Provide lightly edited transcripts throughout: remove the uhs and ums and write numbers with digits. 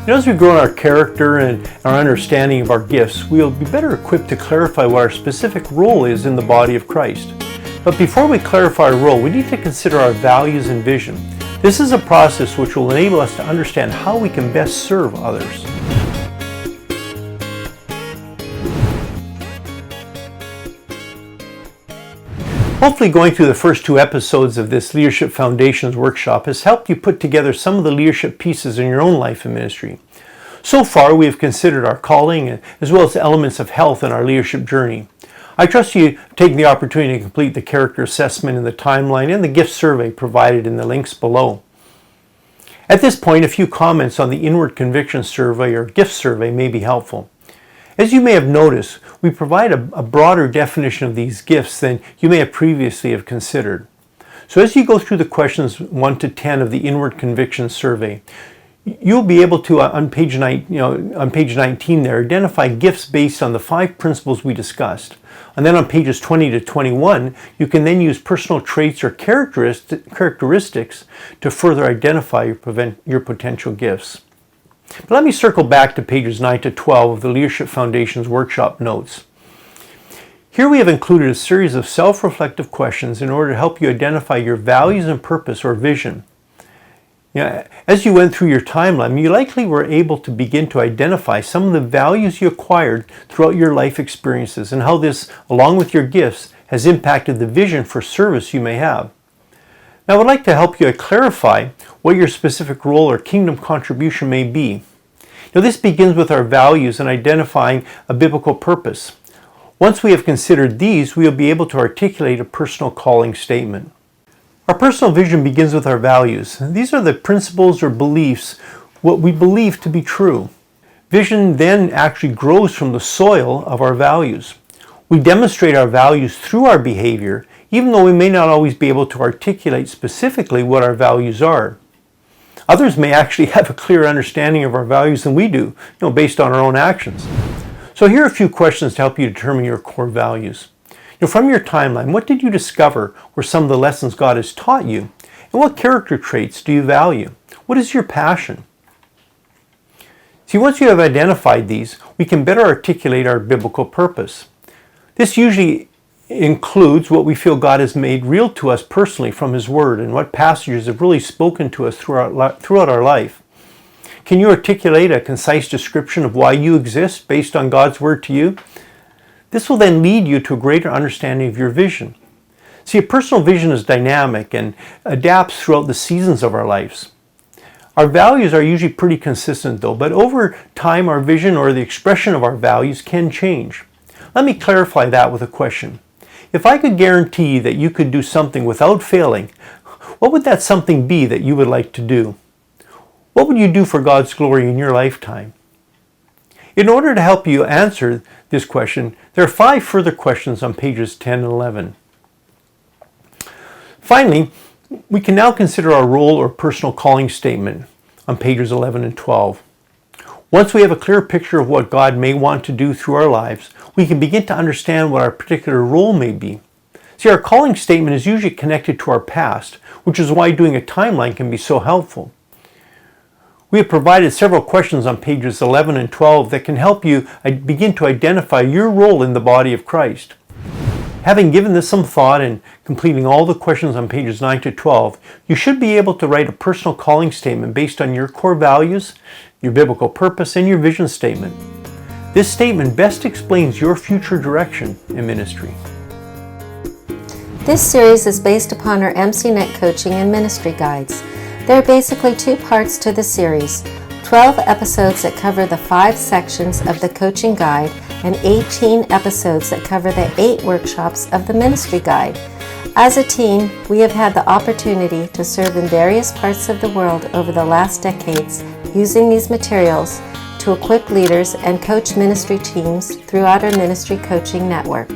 As we grow in our character and our understanding of our gifts, we'll be better equipped to clarify what our specific role is in the body of Christ. But before we clarify our role, we need to consider our values and vision. This is a process which will enable us to understand how we can best serve others. Hopefully going through the first 2 episodes of this Leadership Foundations workshop has helped you put together some of the leadership pieces in your own life and ministry. So far, we have considered our calling as well as elements of health in our leadership journey. I trust you take the opportunity to complete the character assessment in the timeline and the gift survey provided in the links below. At this point, a few comments on the inward conviction survey or gift survey may be helpful. As you may have noticed, we provide a broader definition of these gifts than you may have previously have considered. So as you go through the questions 1 to 10 of the inward conviction survey, you'll be able to, on page 19 there, identify gifts based on the 5 principles we discussed. And then on pages 20 to 21, you can then use personal traits or characteristics to further identify your potential gifts. But let me circle back to pages 9 to 12 of the Leadership Foundations workshop notes. Here we have included a series of self-reflective questions in order to help you identify your values and purpose or vision. As you went through your timeline, you likely were able to begin to identify some of the values you acquired throughout your life experiences and how this, along with your gifts, has impacted the vision for service you may have. Now, I would like to help you clarify what your specific role or kingdom contribution may be. This begins with our values and identifying a biblical purpose. Once we have considered these, we will be able to articulate a personal calling statement. Our personal vision begins with our values. These are the principles or beliefs, what we believe to be true. Vision then actually grows from the soil of our values. We demonstrate our values through our behavior, even though we may not always be able to articulate specifically what our values are. Others may actually have a clear understanding of our values than we do, based on our own actions. So here are a few questions to help you determine your core values. From your timeline, what did you discover were some of the lessons God has taught you? And what character traits do you value? What is your passion? See, once you have identified these, we can better articulate our biblical purpose. This usually includes what we feel God has made real to us personally from His Word and what passages have really spoken to us throughout our life. Can you articulate a concise description of why you exist based on God's Word to you? This will then lead you to a greater understanding of your vision. See, a personal vision is dynamic and adapts throughout the seasons of our lives. Our values are usually pretty consistent though, but over time our vision or the expression of our values can change. Let me clarify that with a question. If I could guarantee that you could do something without failing, what would that something be that you would like to do? What would you do for God's glory in your lifetime? In order to help you answer this question, there are 5 further questions on pages 10 and 11. Finally, we can now consider our role or personal calling statement on pages 11 and 12. Once we have a clear picture of what God may want to do through our lives, we can begin to understand what our particular role may be. See, our calling statement is usually connected to our past, which is why doing a timeline can be so helpful. We have provided several questions on pages 11 and 12 that can help you begin to identify your role in the body of Christ. Having given this some thought and completing all the questions on pages 9 to 12, you should be able to write a personal calling statement based on your core values, your biblical purpose, and your vision statement. This statement best explains your future direction in ministry. This series is based upon our MCNet coaching and ministry guides. There are basically 2 parts to the series, 12 episodes that cover the 5 sections of the coaching guide and 18 episodes that cover the 8 workshops of the ministry guide. As a team, we have had the opportunity to serve in various parts of the world over the last decades using these materials to equip leaders and coach ministry teams throughout our ministry coaching network.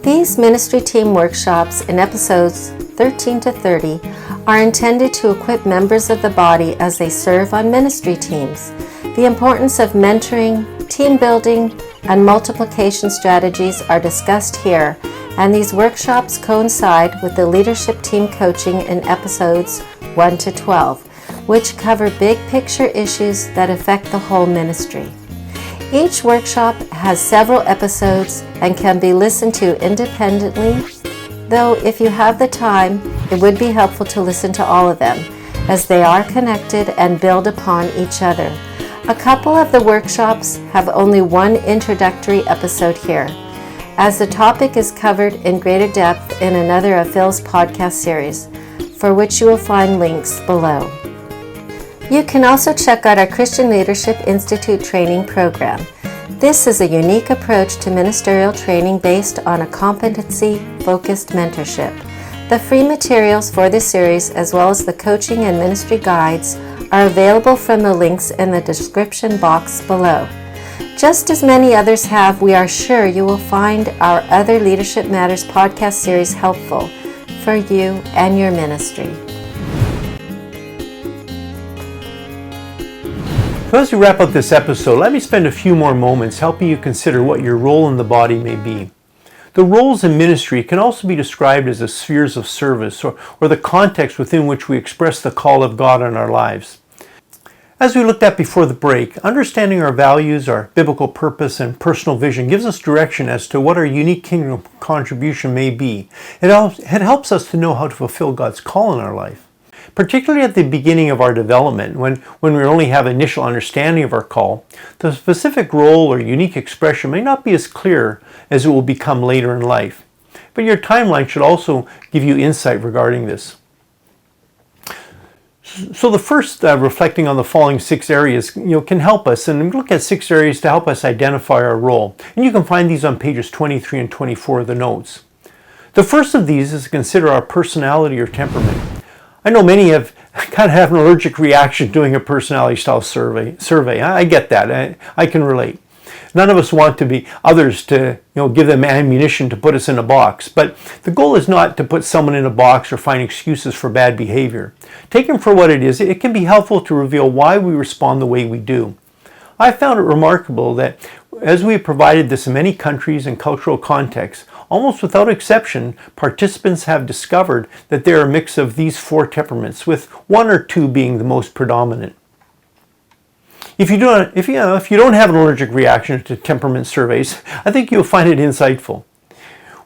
These ministry team workshops in episodes 13 to 30 are intended to equip members of the body as they serve on ministry teams. The importance of mentoring, team building, and multiplication strategies are discussed here, and these workshops coincide with the leadership team coaching in episodes 1 to 12. which cover big picture issues that affect the whole ministry. Each workshop has several episodes and can be listened to independently, though if you have the time, it would be helpful to listen to all of them, as they are connected and build upon each other. A couple of the workshops have only one introductory episode here, as the topic is covered in greater depth in another of Phil's podcast series, for which you will find links below. You can also check out our Christian Leadership Institute training program. This is a unique approach to ministerial training based on a competency-focused mentorship. The free materials for this series, as well as the coaching and ministry guides, are available from the links in the description box below. Just as many others have, we are sure you will find our other Leadership Matters podcast series helpful for you and your ministry. So as we wrap up this episode, let me spend a few more moments helping you consider what your role in the body may be. The roles in ministry can also be described as the spheres of service or the context within which we express the call of God on our lives. As we looked at before the break, understanding our values, our biblical purpose, and personal vision gives us direction as to what our unique kingdom contribution may be. It helps us to know how to fulfill God's call in our life. Particularly at the beginning of our development, when we only have initial understanding of our call, the specific role or unique expression may not be as clear as it will become later in life. But your timeline should also give you insight regarding this. So the first, reflecting on the following 6 areas, can help us, and we look at 6 areas to help us identify our role. And you can find these on pages 23 and 24 of the notes. The first of these is to consider our personality or temperament. I know many have kind of an allergic reaction doing a personality style survey. I get that. I can relate. None of us want others to give them ammunition to put us in a box. But the goal is not to put someone in a box or find excuses for bad behavior. Taken for what it is, it can be helpful to reveal why we respond the way we do. I found it remarkable that as we have provided this in many countries and cultural contexts, almost without exception, participants have discovered that they are a mix of these 4 temperaments, with 1 or 2 being the most predominant. If you don't have an allergic reaction to temperament surveys, I think you'll find it insightful.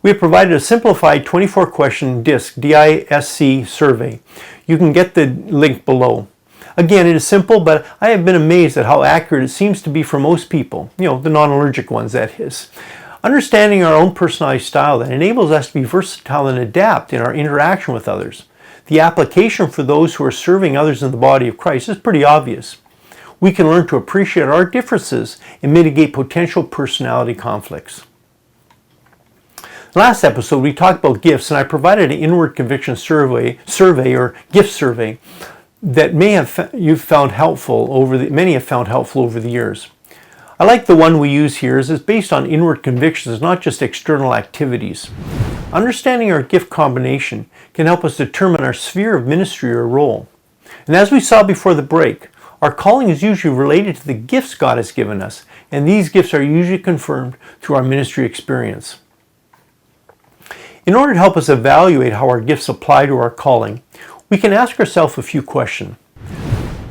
We have provided a simplified 24-question DISC survey. You can get the link below. Again, it is simple, but I have been amazed at how accurate it seems to be for most people, the non-allergic ones, that is. Understanding our own personality style that enables us to be versatile and adapt in our interaction with others. The application for those who are serving others in the body of Christ is pretty obvious. We can learn to appreciate our differences and mitigate potential personality conflicts. Last episode, we talked about gifts, and I provided an inward conviction survey or gift survey that many have found helpful over the years. I like the one we use here as it's based on inward convictions, not just external activities. Understanding our gift combination can help us determine our sphere of ministry or role. And as we saw before the break, our calling is usually related to the gifts God has given us, and these gifts are usually confirmed through our ministry experience. In order to help us evaluate how our gifts apply to our calling, we can ask ourselves a few questions.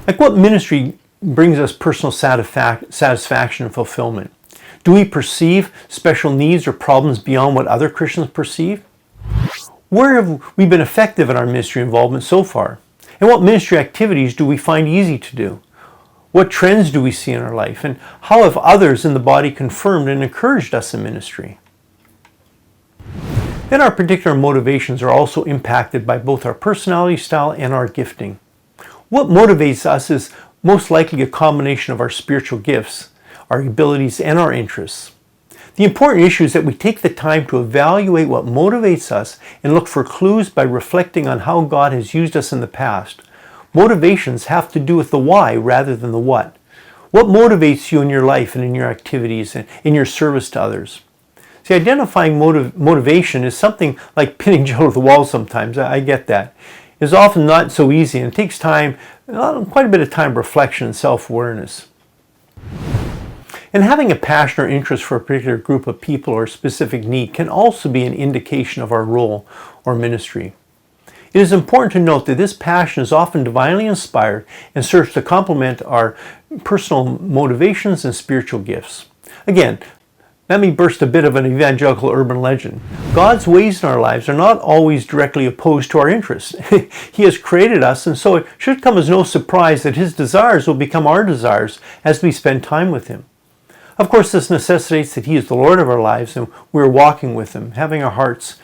Like, what ministry brings us personal satisfaction and fulfillment? Do we perceive special needs or problems beyond what other Christians perceive? Where have we been effective in our ministry involvement so far? And what ministry activities do we find easy to do? What trends do we see in our life? And how have others in the body confirmed and encouraged us in ministry? Then our particular motivations are also impacted by both our personality style and our gifting. What motivates us is most likely a combination of our spiritual gifts, our abilities, and our interests. The important issue is that we take the time to evaluate what motivates us and look for clues by reflecting on how God has used us in the past. Motivations have to do with the why rather than the what. What motivates you in your life and in your activities and in your service to others? See, identifying motivation is something like pinning Joe to the wall sometimes. I get that. It's often not so easy, and it takes time, quite a bit of time, reflection and self-awareness. And having a passion or interest for a particular group of people or a specific need can also be an indication of our role or ministry. It is important to note that this passion is often divinely inspired and serves to complement our personal motivations and spiritual gifts. Again, let me burst a bit of an evangelical urban legend. God's ways in our lives are not always directly opposed to our interests. He has created us, and so it should come as no surprise that His desires will become our desires as we spend time with Him. Of course, this necessitates that He is the Lord of our lives and we're walking with Him, having our hearts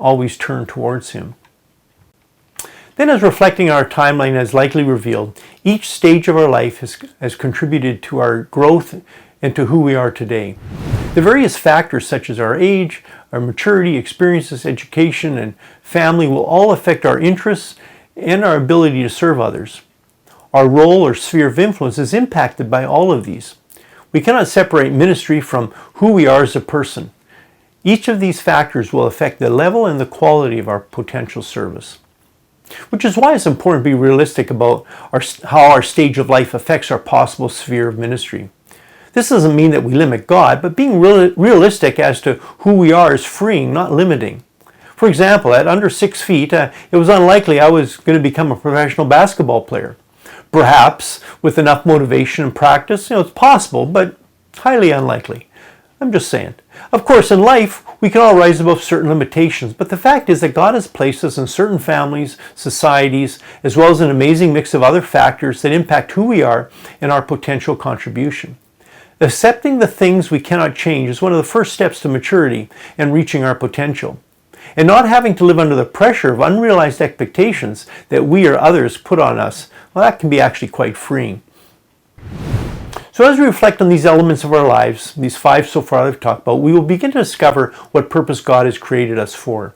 always turned towards Him. Then, as reflecting on our timeline has likely revealed, each stage of our life has contributed to our growth and to who we are today. The various factors such as our age, our maturity, experiences, education, and family will all affect our interests and our ability to serve others. Our role or sphere of influence is impacted by all of these. We cannot separate ministry from who we are as a person. Each of these factors will affect the level and the quality of our potential service. Which is why it's important to be realistic about how our stage of life affects our possible sphere of ministry. This doesn't mean that we limit God, but being realistic as to who we are is freeing, not limiting. For example, at under 6 feet, it was unlikely I was going to become a professional basketball player. Perhaps with enough motivation and practice, it's possible, but highly unlikely. I'm just saying. Of course, in life, we can all rise above certain limitations, but the fact is that God has placed us in certain families, societies, as well as an amazing mix of other factors that impact who we are and our potential contribution. Accepting the things we cannot change is one of the first steps to maturity and reaching our potential. And not having to live under the pressure of unrealized expectations that we or others put on us, well, that can be actually quite freeing. So as we reflect on these elements of our lives, these 5 so far I've talked about, we will begin to discover what purpose God has created us for.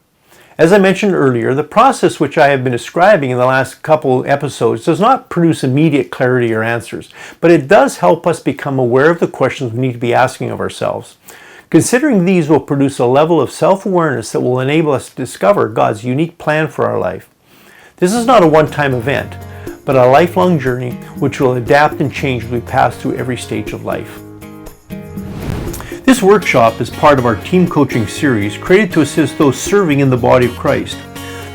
As I mentioned earlier, the process which I have been describing in the last couple episodes does not produce immediate clarity or answers, but it does help us become aware of the questions we need to be asking of ourselves. Considering these will produce a level of self-awareness that will enable us to discover God's unique plan for our life. This is not a one-time event, but a lifelong journey which will adapt and change as we pass through every stage of life. This workshop is part of our team coaching series created to assist those serving in the body of Christ.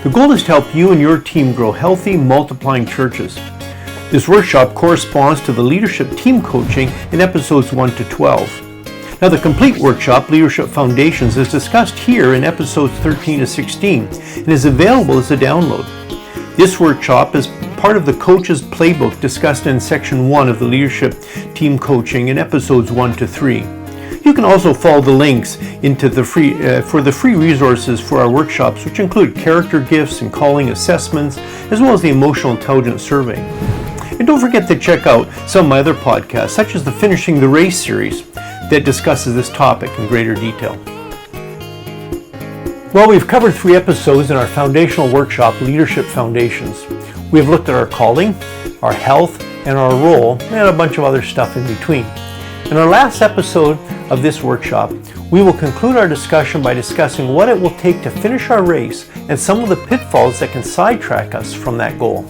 The goal is to help you and your team grow healthy, multiplying churches. This workshop corresponds to the leadership team coaching in episodes 1 to 12. Now, the complete workshop, Leadership Foundations, is discussed here in episodes 13 to 16 and is available as a download. This workshop is part of the Coach's Playbook discussed in Section 1 of the Leadership Team Coaching in episodes 1 to 3. You can also follow the links into for the free resources for our workshops, which include character gifts and calling assessments, as well as the Emotional Intelligence Survey. And don't forget to check out some of my other podcasts, such as the Finishing the Race series, that discusses this topic in greater detail. Well, we've covered 3 episodes in our foundational workshop, Leadership Foundations. We have looked at our calling, our health, and our role, and a bunch of other stuff in between. In our last episode of this workshop, we will conclude our discussion by discussing what it will take to finish our race and some of the pitfalls that can sidetrack us from that goal.